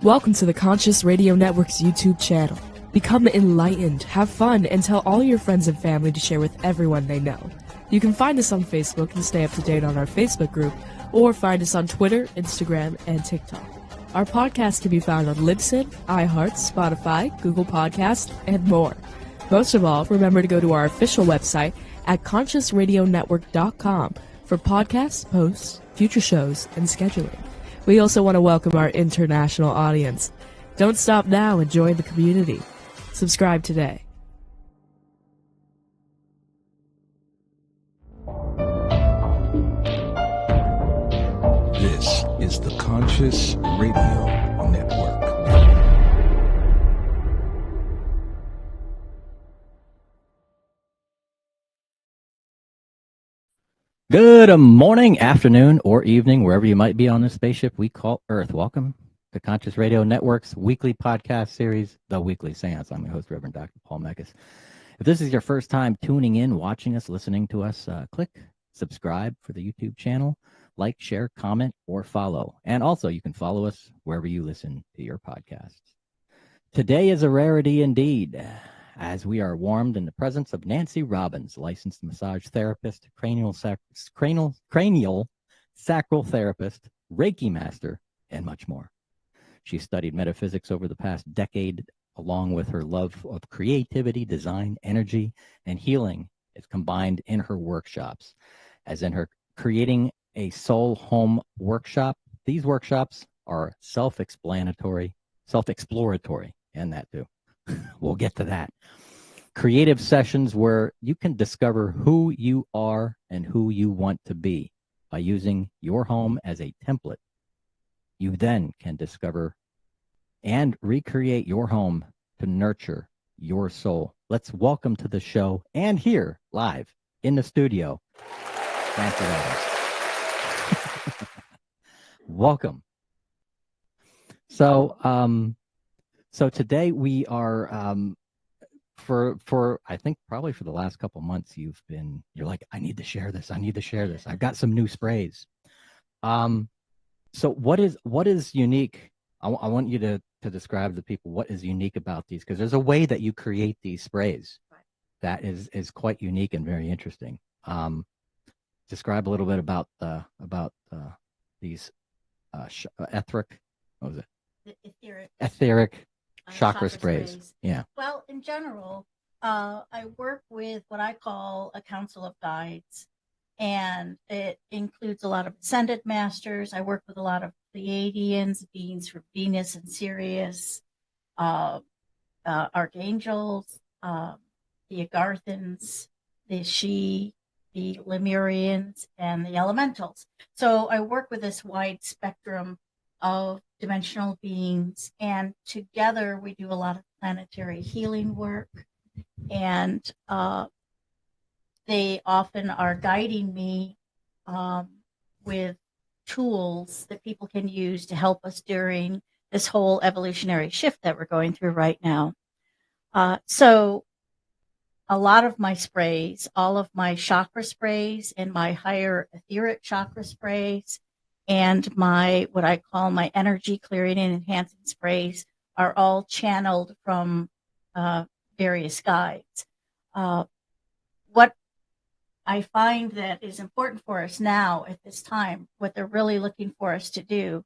Welcome to the Conscious Radio Network's YouTube channel. Become enlightened, have fun, and tell all your friends and family to share with everyone they know. You can find us on Facebook and stay up to date on our Facebook group, or find us on Twitter, Instagram, and TikTok. Our podcast can be found on Libsyn, iHeart, Spotify, Google Podcasts, and more. Most of all, remember to go to our official website at consciousradionetwork.com for podcasts, posts, future shows, and scheduling. We also want to welcome our international audience. Don't stop now and join the community. Subscribe today. This is the Conscious Radio Network. Good morning, afternoon, or evening, wherever you might be on this spaceship we call Earth. Welcome to Conscious Radio Network's weekly podcast series, The Weekly Seance. I'm your host, Reverend Dr. Paul Meckes. If this is your first time tuning in, watching us, listening to us, click subscribe for the YouTube channel, like, share, comment, or follow. And also, you can follow us wherever you listen to your podcasts. Today is a rarity indeed, as we are warmed in the presence of Nancy Robbins, licensed massage therapist, cranial sacral therapist, Reiki master, and much more. She studied metaphysics over the past decade, along with her love of creativity, design, energy, and healing is combined in her workshops. As in her Creating a Soul Home workshop, these workshops are self-exploratory, and that too. We'll get to that. Creative sessions where you can discover who you are and who you want to be by using your home as a template. You then can discover and recreate your home to nurture your soul. Let's welcome to the show and here live in the studio, Nancy Robbins. Welcome. So today we are, for I think probably for the last couple months, you're like, I need to share this. I've got some new sprays. So what is unique? I want you to describe to people what is unique about these, because there's a way that you create these sprays that is quite unique and very interesting. Describe a little bit about these etheric, what was it? The Etheric Chakra Sprays. Yeah. Well, in general, I work with what I call a council of guides, and it includes a lot of ascended masters. I work with a lot of Pleiadians, beings from Venus and Sirius, archangels, the Agarthans, the Lemurians, and the elementals. So I work with this wide spectrum of dimensional beings, and together we do a lot of planetary healing work, and they often are guiding me with tools that people can use to help us during this whole evolutionary shift that we're going through right now. So a lot of my sprays, all of my chakra sprays and my higher etheric chakra sprays and my, what I call my energy clearing and enhancing sprays, are all channeled from various guides. What I find that is important for us now at this time, what they're really looking for us to do,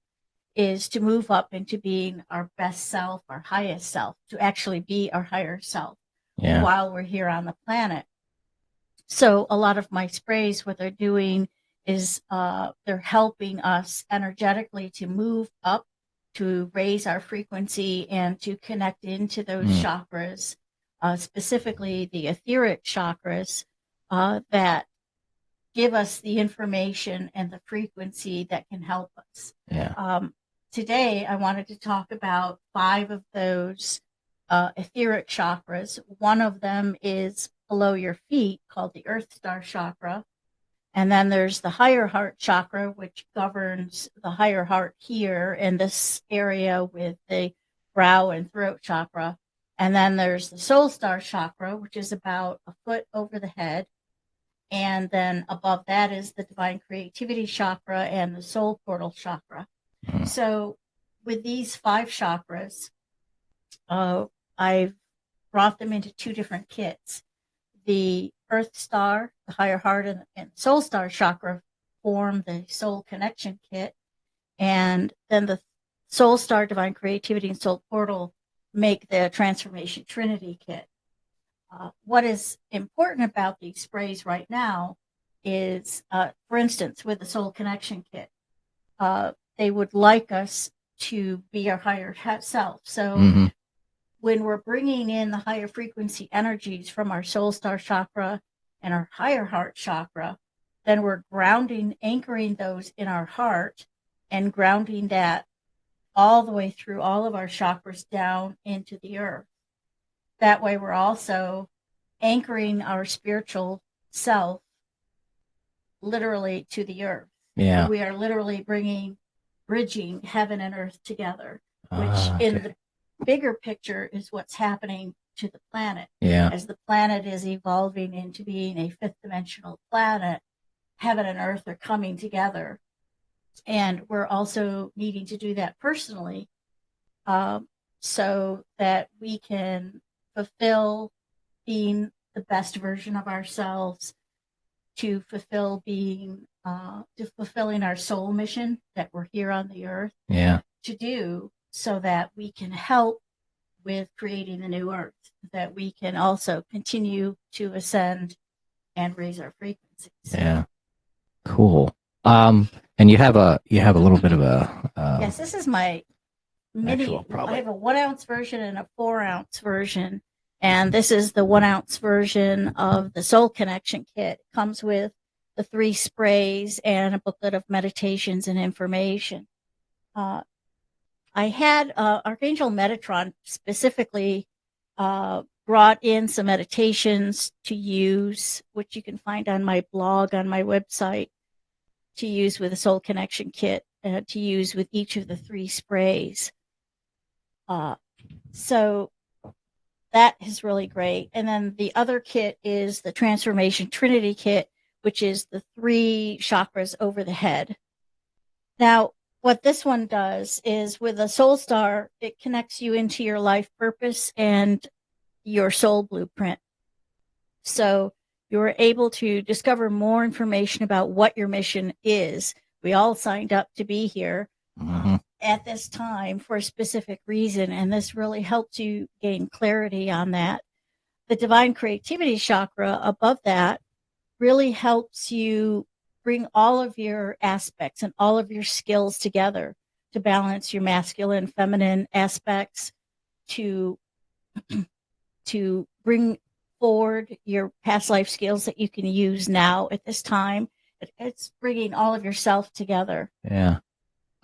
is to move up into being our best self, our highest self, to actually be our higher self while we're here on the planet. So a lot of my sprays, what they're doing is they're helping us energetically to move up, to raise our frequency and to connect into those chakras, specifically the etheric chakras that give us the information and the frequency that can help us. Today, I wanted to talk about 5 of those etheric chakras. One of them is below your feet, called the Earth Star Chakra. And then there's the higher heart chakra, which governs the higher heart here in this area with the brow and throat chakra. And then there's the soul star chakra, which is about a foot over the head. And then above that is the divine creativity chakra and the soul portal chakra. So with these 5 chakras, I've brought them into 2 different kits. The Earth Star, the Higher Heart, and Soul Star chakra form the Soul Connection kit, and then the Soul Star, Divine Creativity, and Soul Portal make the Transformation Trinity kit. What is important about these sprays right now is, for instance, with the Soul Connection kit, they would like us to be our higher self. So when we're bringing in the higher frequency energies from our Soul Star chakra and our Higher Heart chakra, then we're grounding, anchoring those in our heart and grounding that all the way through all of our chakras down into the earth. That way we're also anchoring our spiritual self literally to the earth. Yeah. We are literally bridging heaven and earth together, which in the bigger picture is what's happening to the planet. Yeah. As the planet is evolving into being a 5th dimensional planet, heaven and earth are coming together. And we're also needing to do that personally, so that we can fulfill being the best version of ourselves, to fulfilling our soul mission that we're here on the earth to do, so that we can help with creating the new earth, that we can also continue to ascend and raise our frequencies. Yeah. Cool. And you have a little bit of a yes, this is my mini. probably. I have a 1 ounce version and a 4 ounce version, and this is the 1 ounce version of the Soul Connection kit. It comes with the 3 sprays and a booklet of meditations and information. I had Archangel Metatron specifically brought in some meditations to use, which you can find on my blog, on my website, to use with the Soul Connection kit, to use with each of the 3 sprays. So that is really great. And then the other kit is the Transformation Trinity kit, which is the 3 chakras over the head. Now, what this one does is, with a Soul Star, it connects you into your life purpose and your soul blueprint. So you're able to discover more information about what your mission is. We all signed up to be here at this time for a specific reason, and this really helps you gain clarity on that. The Divine Creativity chakra above that really helps you bring all of your aspects and all of your skills together to balance your masculine, feminine aspects, to bring forward your past life skills that you can use now at this time. It's bringing all of yourself together. Yeah.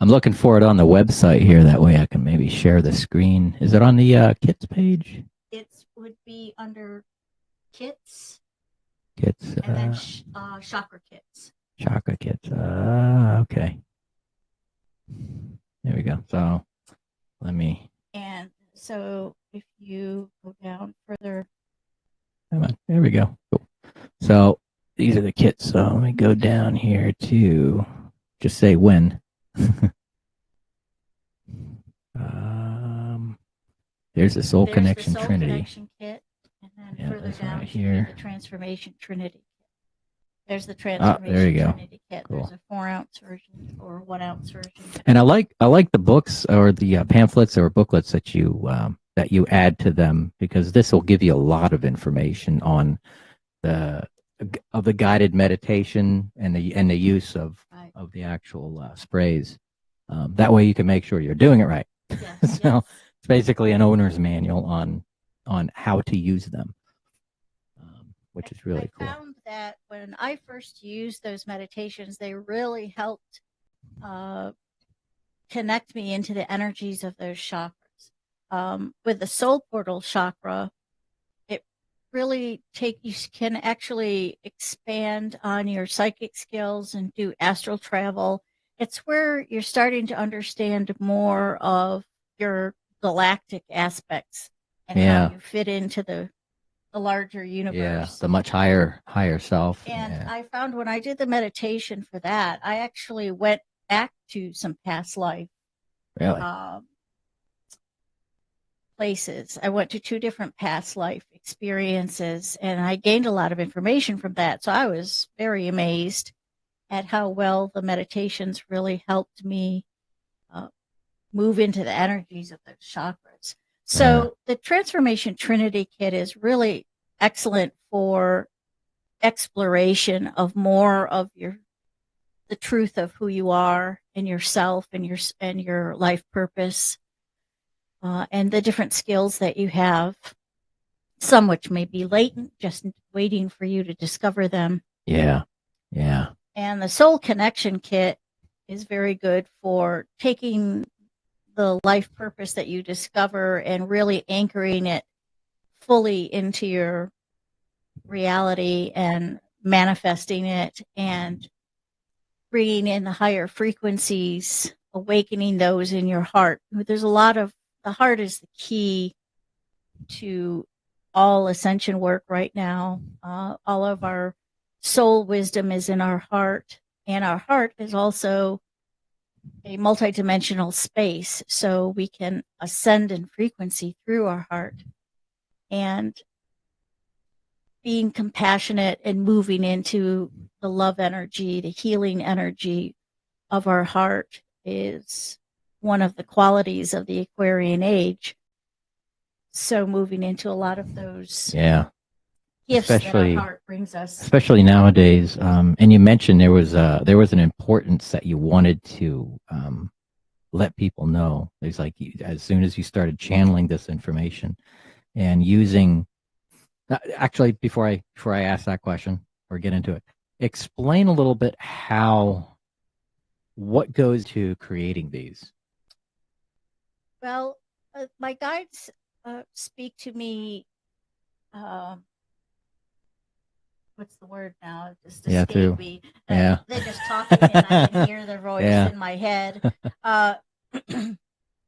I'm looking for it on the website here. That way I can maybe share the screen. Is it on the kits page? It would be under kits. Kits. And then chakra kits. Chakra kits. Okay. There we go. So let me. And so if you go down further. Come on. There we go. Cool. So these are the kits. So let me go down here to just say when. There's the Soul Connection the Soul Trinity. Connection kit, and then further down right here, here. the Transformation Trinity kit. There's the Transformation there you go. Trinity kit. Cool. There's a 4 ounce version or 1 ounce version. And I like the books or the pamphlets or booklets that you add to them, because this will give you a lot of information on the guided meditation and the use of the actual sprays. That way you can make sure you're doing it right. Yes, So yes. it's basically an owner's manual on how to use them, which is really cool. I found that when I first used those meditations, they really helped connect me into the energies of those chakras. With the soul portal chakra, it really you can actually expand on your psychic skills and do astral travel. It's where you're starting to understand more of your galactic aspects and how you fit into the larger universe. Yeah, the much higher self. And I found when I did the meditation for that, I actually went back to some past life. Really? places. I went to 2 different past life experiences, and I gained a lot of information from that. So I was very amazed at how well the meditations really helped me move into the energies of those chakras. So the Transformation Trinity Kit is really excellent for exploration of more of the truth of who you are and yourself and your life purpose, and the different skills that you have, some which may be latent, just waiting for you to discover them. Yeah. And the Soul Connection Kit is very good for taking the life purpose that you discover and really anchoring it fully into your reality and manifesting it and bringing in the higher frequencies, awakening those in your heart. There's a lot of, the heart is the key to all ascension work right now. All of our soul wisdom is in our heart, and our heart is also a multidimensional space, so we can ascend in frequency through our heart. And being compassionate and moving into the love energy, the healing energy of our heart is one of the qualities of the Aquarian age. So moving into a lot of those gifts that our heart brings us. Especially nowadays. And you mentioned there was an importance that you wanted to let people know. It's like as soon as you started channeling this information and using. Actually, before I ask that question or get into it, explain a little bit what goes to creating these. Well, my guides speak to me. What's the word now? Just escaped me. They're just talking, and I can hear their voice in my head.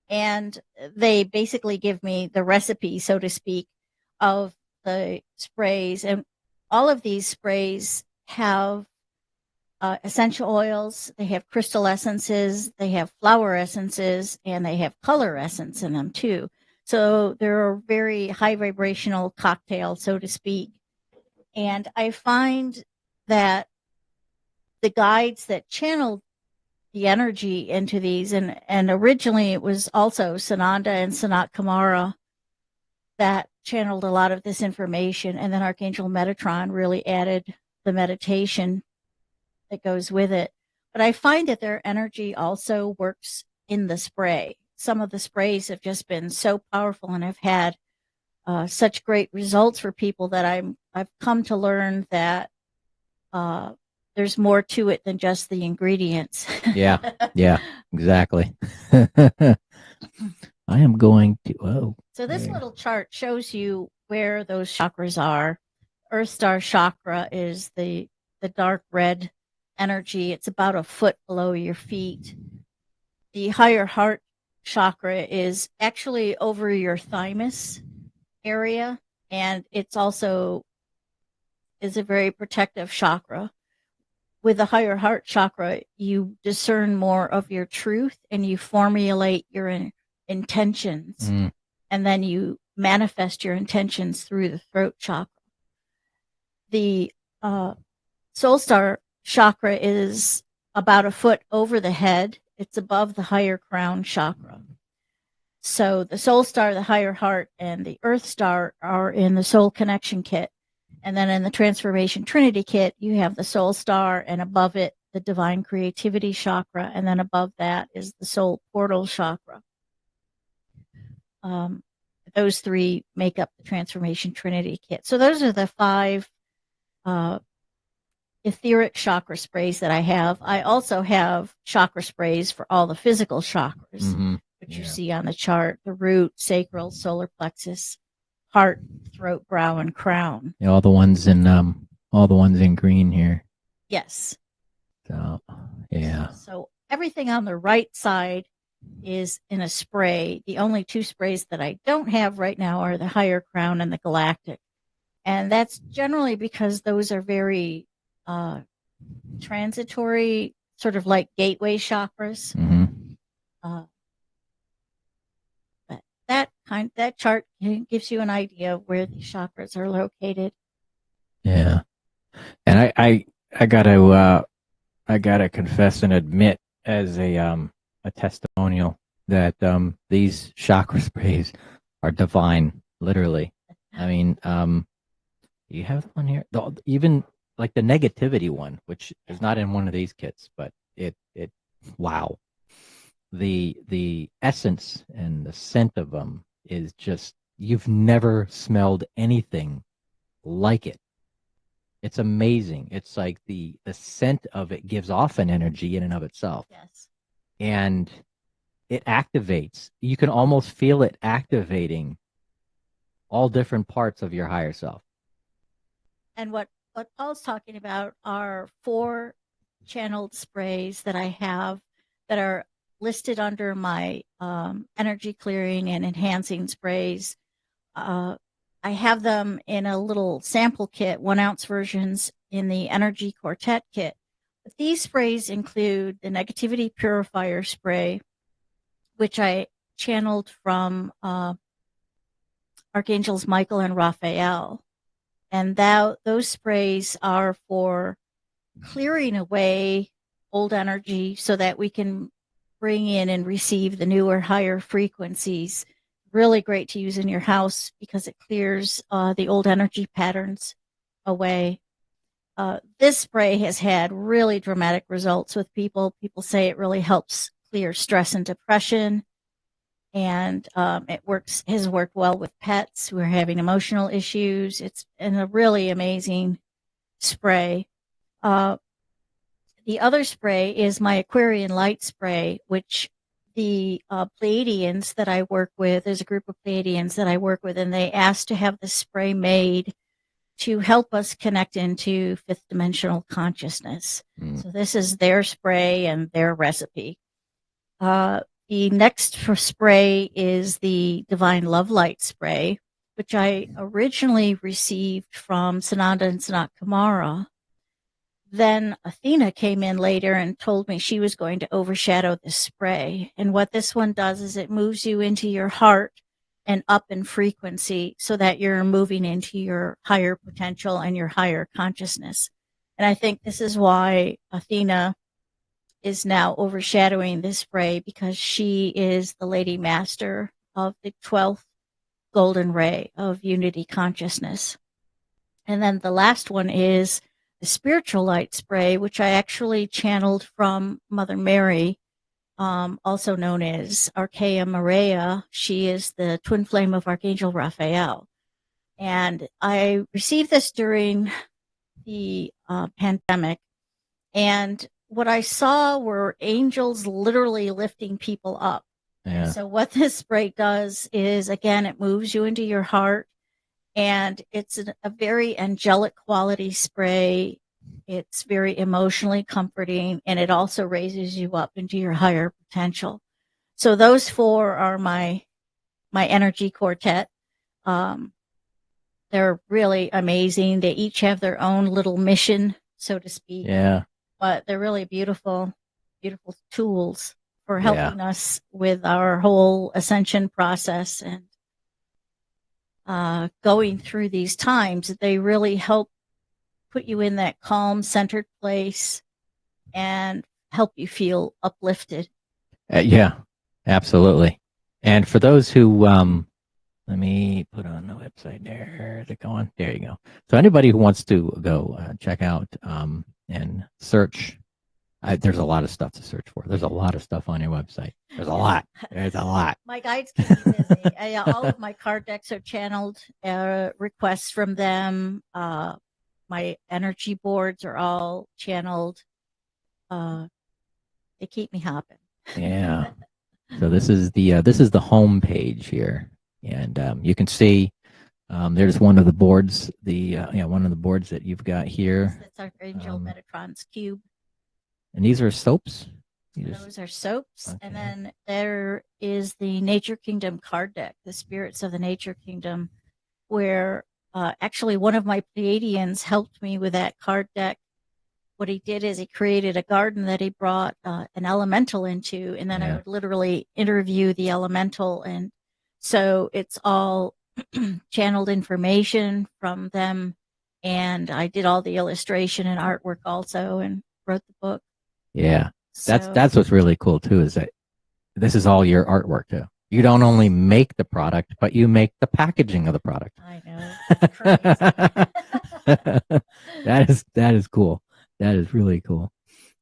And they basically give me the recipe, so to speak, of the sprays. And all of these sprays have essential oils, they have crystal essences, they have flower essences, and they have color essence in them too. So they're a very high vibrational cocktail, so to speak. And I find that the guides that channel the energy into these, and originally it was also Sananda and Sanat Kumara that channeled a lot of this information, and then Archangel Metatron really added the meditation that goes with it. But I find that their energy also works in the spray. Some of the sprays have just been so powerful, and I've had such great results for people that I've come to learn that there's more to it than just the ingredients. Yeah, exactly. I am going to. So this little chart shows you where those chakras are. Earth Star Chakra is the dark red energy. It's about a foot below your feet. The higher heart chakra is actually over your thymus area, and it's also is a very protective chakra. With the higher heart chakra, you discern more of your truth and you formulate your intentions, and then you manifest your intentions through the throat chakra. The soul star chakra is about a foot over the head. It's above the higher crown chakra. So the soul star, the higher heart, and the earth star are in the soul connection kit. And then in the Transformation Trinity Kit, you have the Soul Star, and above it, the Divine Creativity Chakra, and then above that is the Soul Portal Chakra. Those three make up the Transformation Trinity Kit. So those are the 5 etheric chakra sprays that I have. I also have chakra sprays for all the physical chakras, which you see on the chart: the root, sacral, solar plexus, heart, throat, brow, and crown. Yeah, all the ones in green here. Yes. So, yeah. So everything on the right side is in a spray. The only 2 sprays that I don't have right now are the higher crown and the galactic. And that's generally because those are very transitory, sort of like gateway chakras. But that that chart gives you an idea of where these chakras are located. Yeah. And I gotta confess and admit as a testimonial that these chakra sprays are divine, literally. I mean, you have one here, even like the negativity one, which is not in one of these kits, but it wow, the essence and the scent of them is just, you've never smelled anything like it. It's amazing. It's like the scent of it gives off an energy in and of itself. Yes. And it activates. You can almost feel it activating all different parts of your higher self. And what Paul's talking about are 4 channeled sprays that I have that are listed under my energy clearing and enhancing sprays. I have them in a little sample kit, 1 ounce versions in the Energy Quartet kit. But these sprays include the Negativity Purifier Spray, which I channeled from Archangels Michael and Raphael. And those sprays are for clearing away old energy so that we can bring in and receive the newer, higher frequencies. Really great to use in your house because it clears the old energy patterns away. This spray has had really dramatic results with people. People say it really helps clear stress and depression. And it has worked well with pets who are having emotional issues. It's a really amazing spray. The other spray is my Aquarian Light Spray, which the Pleiadians that I work with, there's a group of Pleiadians that I work with, and they asked to have this spray made to help us connect into 5th dimensional consciousness. So this is their spray and their recipe. The next spray is the Divine Love Light Spray, which I originally received from Sananda and Sanat Kumara. Then Athena came in later and told me she was going to overshadow this spray. And what this one does is it moves you into your heart and up in frequency so that you're moving into your higher potential and your higher consciousness. And I think this is why Athena is now overshadowing this spray, because she is the Lady Master of the 12th Golden Ray of Unity Consciousness. And then the last one is the Spiritual Light Spray, which I actually channeled from Mother Mary, also known as Archaea Maria. She is the twin flame of Archangel Raphael. And I received this during the pandemic. And what I saw were angels literally lifting people up. Yeah. So what this spray does is, again, it moves you into your heart. And it's a very angelic quality spray. It's very emotionally comforting, and it also raises you up into your higher potential. So those 4 are my energy quartet. They're really amazing. They each have their own little mission, so to speak. Yeah. But they're really beautiful, beautiful tools for helping us with our whole ascension process and going through these times. They really help put you in that calm, centered place and help you feel uplifted. Yeah, absolutely. And for those who, let me put on the website there. Is it going? There you go. So anybody who wants to go check out and search, there's a lot of stuff to search for. There's a lot of stuff on your website. There's a lot. There's a lot. My guides keep me busy. All of my card decks are channeled, requests from them. My energy boards are all channeled. They keep me hopping. Yeah. So this is the home page here, and you can see there's one of the boards, one of the boards that you've got here. That's Archangel Metatron's cube. And these are soaps. Those are soaps. Okay. And then there is the Nature Kingdom card deck, the Spirits of the Nature Kingdom, where actually one of my Pleiadians helped me with that card deck. What he did is he created a garden that he brought an elemental into, and then I would literally interview the elemental and So it's all channeled information from them. And I did all the illustration and artwork also and wrote the book. Yeah. So, That's what's really cool too, is that this is all your artwork too. You don't only make the product, but you make the packaging of the product. I know. It's crazy. That is cool. That is really cool.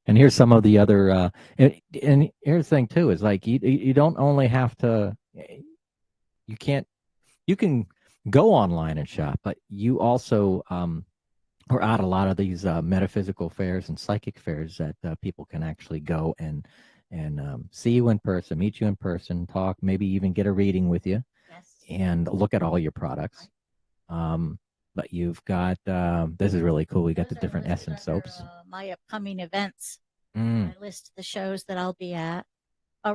And here's some of the other and here's the thing too, is like you don't only have to, you can go online and shop, but you also are at a lot of these metaphysical fairs and psychic fairs that people can actually go and see you in person, meet you in person, talk, maybe even get a reading with you. Yes. And look at all your products. But you've got, this is really cool. We got the different essence soaps. My upcoming events. Mm. I list the shows that I'll be at.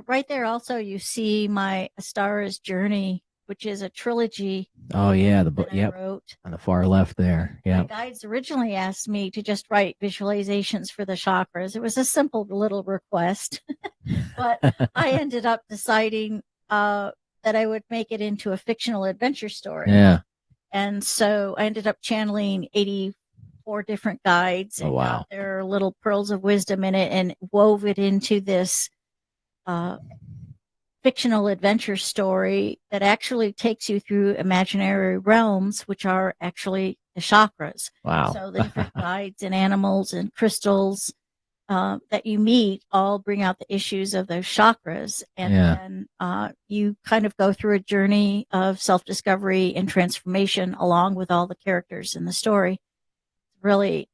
Right there also, you see my Astara's Journey, which is a trilogy. Oh, yeah. The book. I wrote. On the far left there. Yeah. My guides originally asked me to just write visualizations for the chakras. It was a simple little request, but I ended up deciding that I would make it into a fictional adventure story. Yeah. And so I ended up channeling 84 different guides. Oh, wow. There are little pearls of wisdom in it and wove it into this fictional adventure story that actually takes you through imaginary realms, which are actually the chakras. Wow. So the different guides and animals and crystals that you meet all bring out the issues of those chakras. And then you kind of go through a journey of self-discovery and transformation along with all the characters in the story. Really.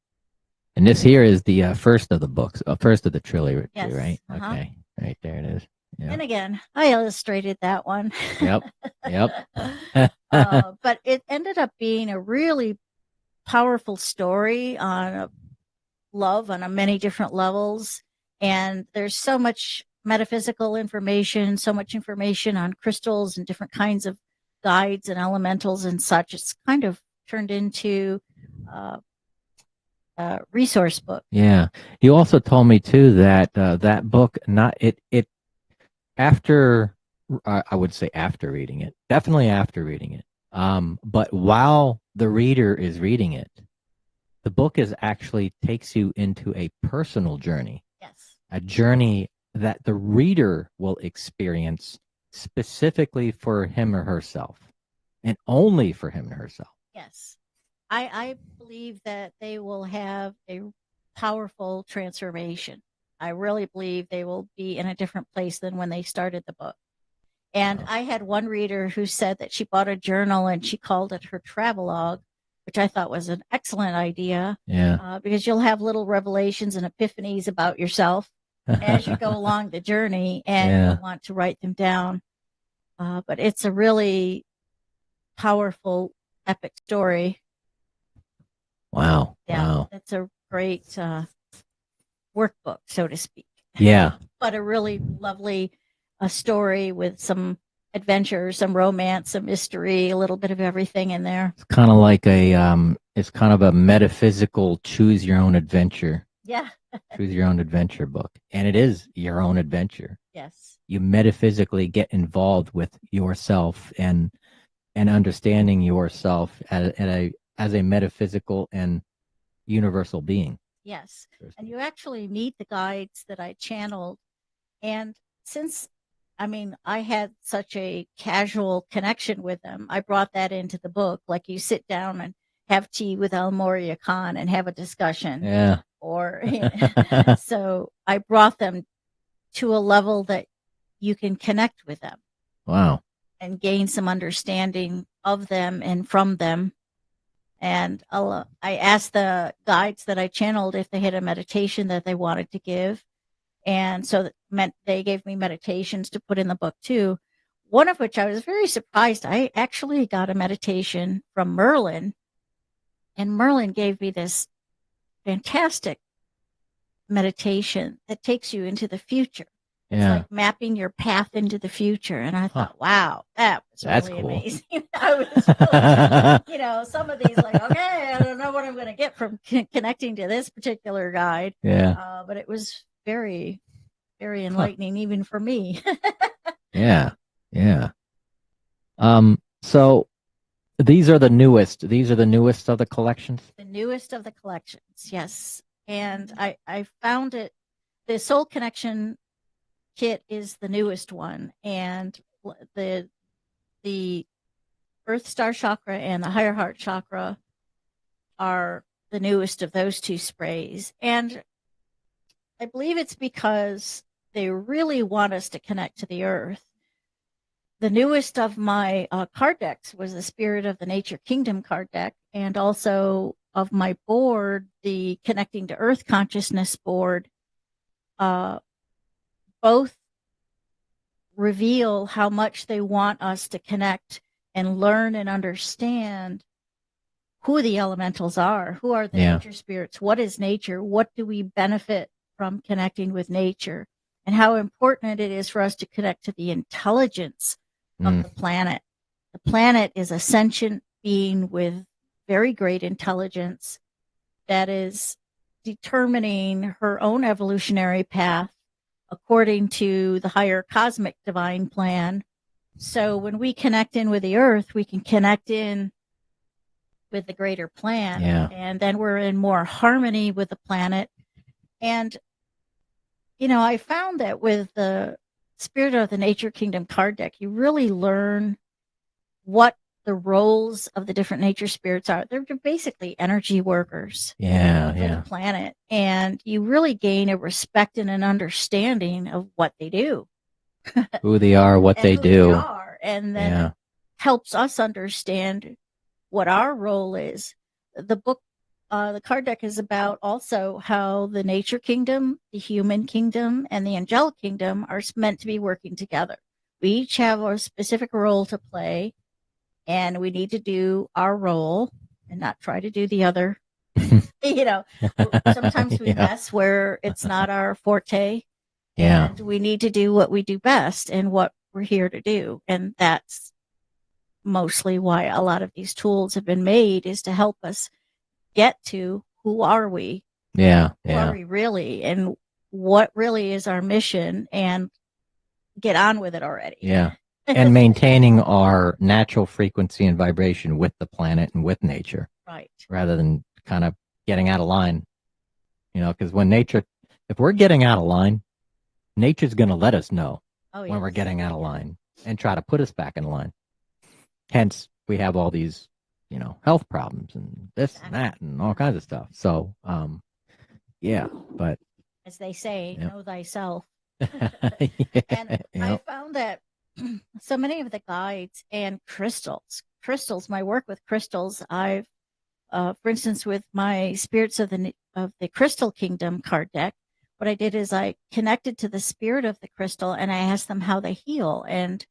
And this here is the first of the books, first of the trilogy, yes. Right? Okay. Right there it is. Yep. And again, I illustrated that one. Yep. But it ended up being a really powerful story on love on many different levels. And there's so much metaphysical information, so much information on crystals and different kinds of guides and elementals and such. It's kind of turned into a resource book. Yeah. You also told me too that that book, after, I would say after reading it, definitely after reading it. But while the reader is reading it, the book actually takes you into a personal journey. Yes. A journey that the reader will experience specifically for him or herself, and only for him or herself. Yes. I believe that they will have a powerful transformation. I really believe they will be in a different place than when they started the book. And I had one reader who said that she bought a journal and she called it her travelogue, which I thought was an excellent idea. Yeah. Because you'll have little revelations and epiphanies about yourself as you go along the journey, and you want to write them down. But it's a really powerful, epic story. Wow. Yeah, wow. It's a great workbook, so to speak. Yeah. But a really lovely story with some adventure, some romance, some mystery, a little bit of everything in there. It's kind of like it's kind of a metaphysical choose your own adventure. Yeah. Choose your own adventure book. And it is your own adventure. Yes. You metaphysically get involved with yourself and understanding yourself as a metaphysical and universal being. Yes. And you actually meet the guides that I channeled. And since, I had such a casual connection with them, I brought that into the book. Like you sit down and have tea with El Moria Khan and have a discussion. Yeah. Or, so I brought them to a level that you can connect with them. Wow. And gain some understanding of them and from them. And I asked the guides that I channeled if they had a meditation that they wanted to give. And so they gave me meditations to put in the book too. One of which I was very surprised. I actually got a meditation from Merlin. And Merlin gave me this fantastic meditation that takes you into the future. It's like mapping your path into the future. And I thought, wow, that's really cool. Amazing. I was really, some of these like, okay, I don't know what I'm going to get from connecting to this particular guide. Yeah. But it was very, very enlightening, even for me. Yeah. Yeah. So these are the newest. These are the newest of the collections. The newest of the collections, yes. And I found it. The Soul Connection kit is the newest one, and the Earth Star Chakra and the Higher Heart Chakra are the newest of those two sprays. And I believe it's because they really want us to connect to the earth. The newest of my card decks was the Spirit of the Nature Kingdom card deck, and also of my board, the Connecting to Earth Consciousness board. Both reveal how much they want us to connect and learn and understand who the elementals are, who are the nature spirits, what is nature, what do we benefit from connecting with nature, and how important it is for us to connect to the intelligence of the planet. The planet is a sentient being with very great intelligence that is determining her own evolutionary path according to the higher cosmic divine plan. So when we connect in with the earth, we can connect in with the greater plan. And then we're in more harmony with the planet. And, you know, I found that with the Spirit of the Nature Kingdom card deck, you really learn what the roles of the different nature spirits are. They're basically energy workers for the planet. And you really gain a respect and an understanding of what they do. Who they are, what they do. And then it helps us understand what our role is. The book, the card deck is about also how the nature kingdom, the human kingdom, and the angelic kingdom are meant to be working together. We each have a specific role to play, and we need to do our role and not try to do the other. You know, sometimes we mess where it's not our forte. And we need to do what we do best and what we're here to do. And that's mostly why a lot of these tools have been made, is to help us get to who are we? Who are we really? And what really is our mission? And get on with it already. And maintaining our natural frequency and vibration with the planet and with nature. Right. Rather than kind of getting out of line. You know, because when nature, if we're getting out of line, nature's going to let us know when we're getting out of line and try to put us back in line. Hence, we have all these, you know, health problems and this and that and all kinds of stuff. So, but as they say, know thyself. And I found that so many of the guides and crystals, my work with crystals, I've, for instance, with my Spirits of the Crystal Kingdom card deck, what I did is I connected to the spirit of the crystal and I asked them how they heal. And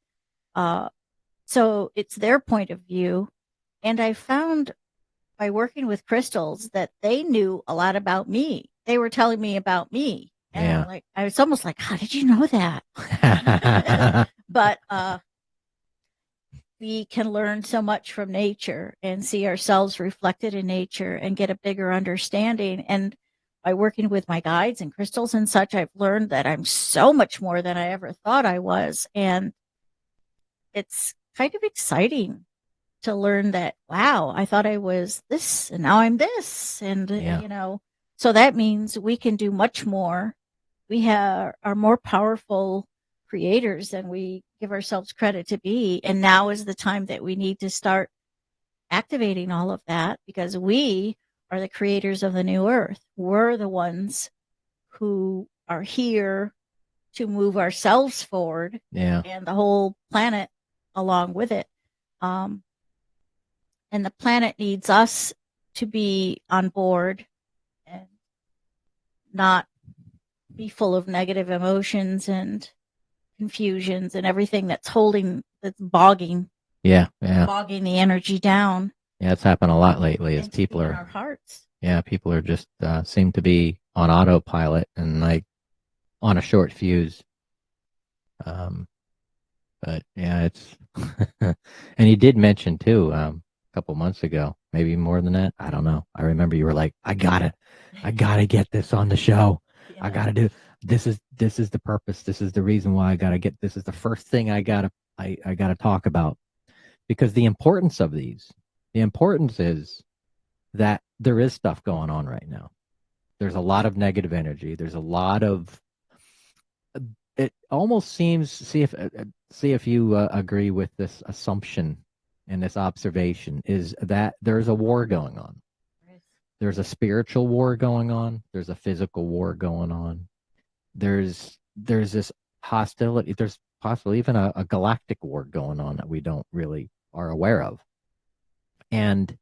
so it's their point of view. And I found by working with crystals that they knew a lot about me. They were telling me about me. And I was almost like, how did you know that? But we can learn so much from nature and see ourselves reflected in nature and get a bigger understanding. And by working with my guides and crystals and such, I've learned that I'm so much more than I ever thought I was. And it's kind of exciting to learn that, wow, I thought I was this and now I'm this. And, you know, so that means we can do much more. We are more powerful creators than we give ourselves credit to be. And now is the time that we need to start activating all of that, because we are the creators of the new earth. We're the ones who are here to move ourselves forward and the whole planet along with it. And the planet needs us to be on board and not be full of negative emotions and confusions and everything that's bogging bogging the energy down. It's happened a lot lately as people are, our hearts. People are just seem to be on autopilot and like on a short fuse. But it's, and you did mention too, a couple months ago, maybe more than that. I don't know. I remember you were like, I gotta get this on the show. I gotta do, this is the purpose. This is the reason why I gotta get, this is the first thing I gotta talk about. because the importance is that there is stuff going on right now. There's a lot of negative energy. There's a lot of, it almost seems, see if you agree with this assumption and this observation, is that there's a war going on. There's a spiritual war going on. There's a physical war going on. There's this hostility. There's possibly even a galactic war going on that we don't really are aware of. And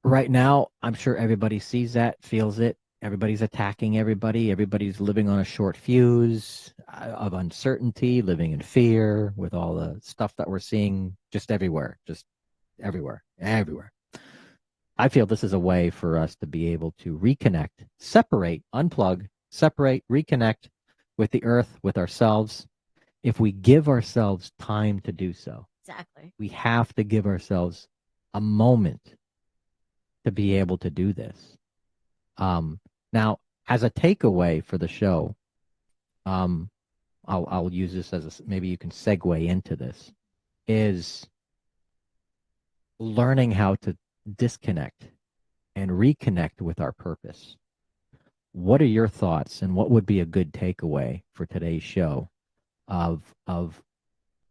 right now, I'm sure everybody sees that, feels it. Everybody's attacking everybody. Everybody's living on a short fuse of uncertainty, living in fear with all the stuff that we're seeing just everywhere. I feel this is a way for us to be able to reconnect, separate, unplug, separate, reconnect with the earth, with ourselves, if we give ourselves time to do so. Exactly. We have to give ourselves a moment to be able to do this. Now, as a takeaway for the show, I'll use this as maybe you can segue into this, is learning how to disconnect and reconnect with our purpose. What are your thoughts, and what would be a good takeaway for today's show of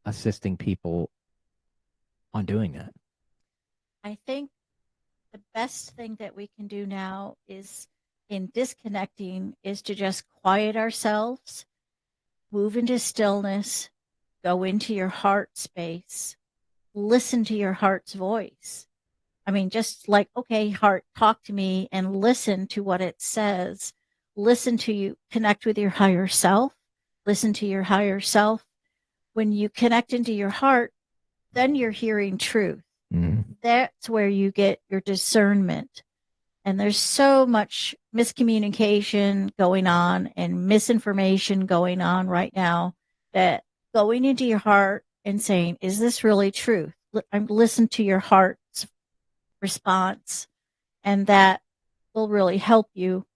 assisting people on doing that? I think the best thing that we can do now is in disconnecting is to just quiet ourselves, move into stillness, go into your heart space, listen to your heart's voice. I mean, just like, okay, heart, talk to me, and listen to what it says. Listen to you, connect with your higher self, listen to your higher self. When you connect into your heart, then you're hearing truth. Mm-hmm. That's where you get your discernment. And there's so much miscommunication going on and misinformation going on right now, that going into your heart and saying, is this really truth? Listen to your heart's response, and that will really help you.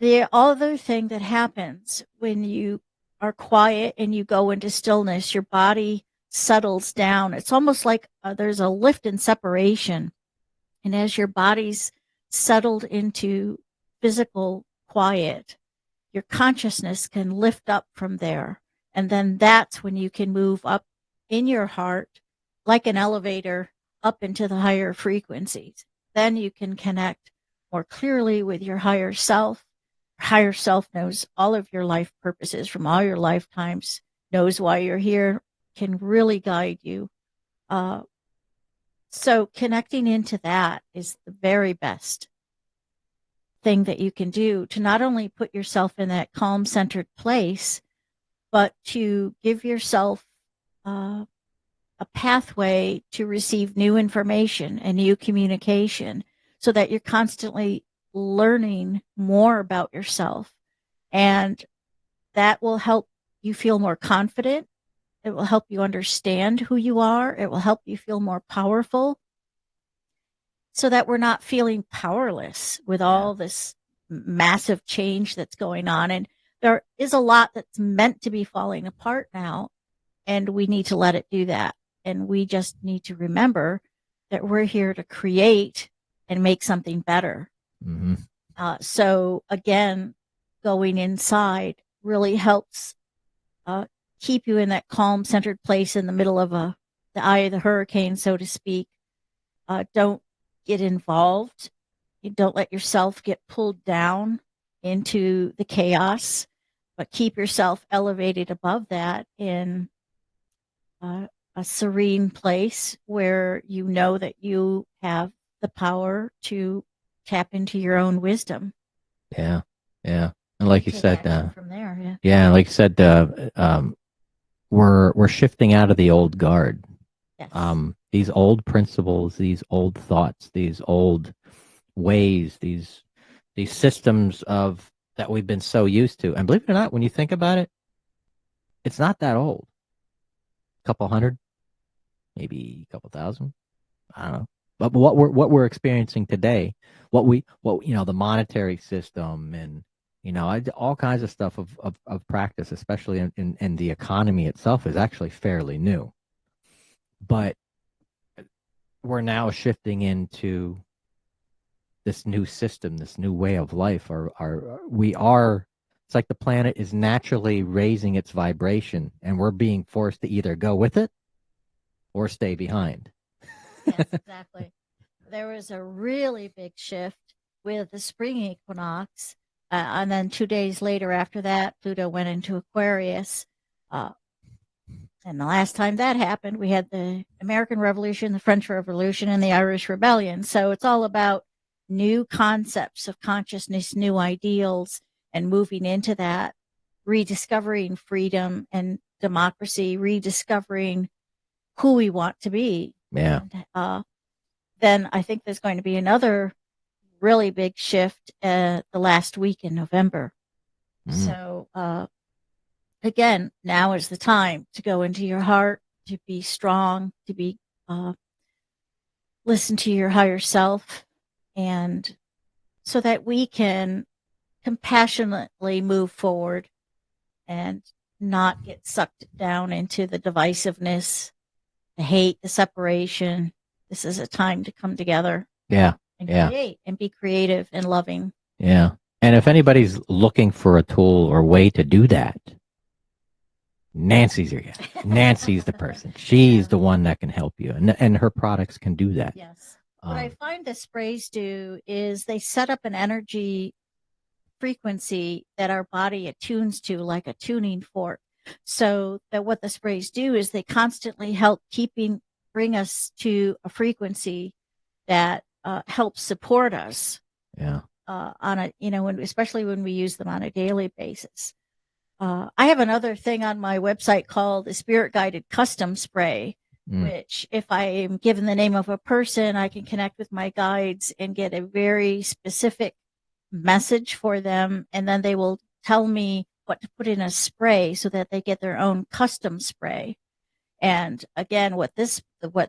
The other thing that happens when you are quiet and you go into stillness, your body settles down. It's almost like there's a lift and separation. And as your body's settled into physical quiet, your consciousness can lift up from there. And then that's when you can move up in your heart, like an elevator, up into the higher frequencies. Then you can connect more clearly with your higher self. Your higher self knows all of your life purposes from all your lifetimes, knows why you're here, can really guide you. So connecting into that is the very best thing that you can do to not only put yourself in that calm, centered place, but to give yourself a pathway to receive new information and new communication, so that you're constantly learning more about yourself. And that will help you feel more confident. It will help you understand who you are. It will help you feel more powerful, so that we're not feeling powerless with all this massive change that's going on. And there is a lot that's meant to be falling apart now, and we need to let it do that. And we just need to remember that we're here to create and make something better. Mm-hmm. So again, going inside really helps keep you in that calm, centered place in the middle of the eye of the hurricane, so to speak. Don't get involved. You don't let yourself get pulled down into the chaos, but keep yourself elevated above that in a serene place where you know that you have the power to tap into your own wisdom. Yeah. And like you said, from there, like you said, we're shifting out of the old guard. Yes. These old principles, these old thoughts, these old ways, these systems of that we've been so used to. And believe it or not, when you think about it, it's not that old. A couple hundred, maybe a couple thousand. I don't know. But what we're experiencing today, the monetary system, and all kinds of stuff of practice, especially in the economy itself, is actually fairly new. But we're now shifting into this new system, this new way of life. It's like the planet is naturally raising its vibration, and we're being forced to either go with it or stay behind. Yes, exactly. There was a really big shift with the spring equinox. And then 2 days later after that, Pluto went into Aquarius. And the last time that happened, we had the American Revolution, the French Revolution, and the Irish Rebellion. So it's all about new concepts of consciousness, new ideals, and moving into that, rediscovering freedom and democracy, rediscovering who we want to be. Yeah. And, then I think there's going to be another really big shift the last week in November. So again, now is the time to go into your heart, to be strong, to be listen to your higher self, and so that we can compassionately move forward and not get sucked down into the divisiveness, the hate, the separation. This is a time to come together. Yeah. And Yeah. create and be creative and loving. Yeah. And if anybody's looking for a tool or way to do that, Nancy's your guy. Nancy's the person. She's the one that can help you. And her products can do that. Yes. What I find the sprays do is they set up an energy frequency that our body attunes to, like a tuning fork. So that what the sprays do is they constantly help bring us to a frequency that helps support us. Yeah. On a, especially when we use them on a daily basis. I have another thing on my website called the Spirit Guided Custom Spray, which if I am given the name of a person, I can connect with my guides and get a very specific message for them. And then they will tell me what to put in a spray so that they get their own custom spray. And again, what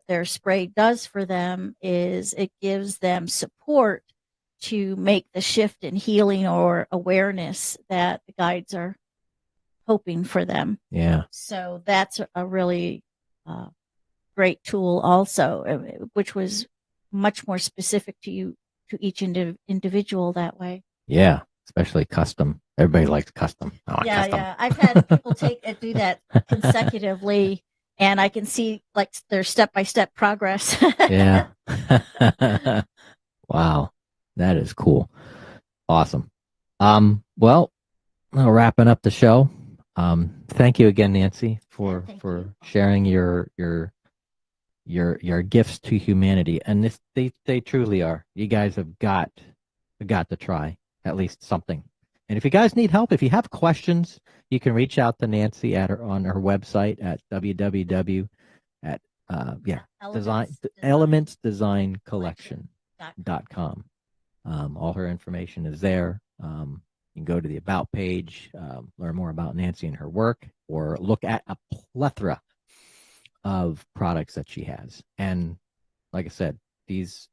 their spray does for them is it gives them support to make the shift in healing or awareness that the guides are hoping for them. Yeah. So that's a really great tool also, which was much more specific to each individual that way. Yeah. Especially custom. Everybody likes custom. Custom. Yeah. I've had people do that consecutively, and I can see like their step-by-step progress. Yeah. Wow. That is cool. Awesome. Well, wrapping up the show. Thank you again, Nancy, for sharing your gifts to humanity. And they truly are. You guys have got to try at least something. And if you guys need help, if you have questions, you can reach out to Nancy on her website at elementsdesigncollection.com. All her information is there. You can go to the About page, learn more about Nancy and her work, or look at a plethora of products that she has. And like I said, these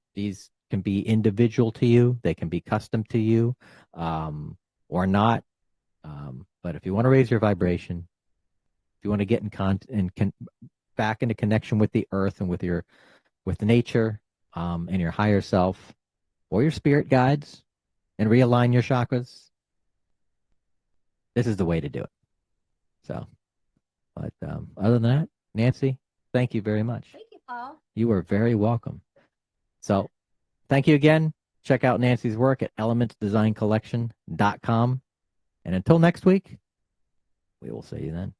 can be individual to you. They can be custom to you, or not. But if you want to raise your vibration, if you want to get back into connection with the earth and with nature, and your higher self, or your spirit guides, and realign your chakras, this is the way to do it. So, but other than that, Nancy, thank you very much. Thank you, Paul. You are very welcome. So, thank you again. Check out Nancy's work at elementsdesigncollection.com. And until next week, we will see you then.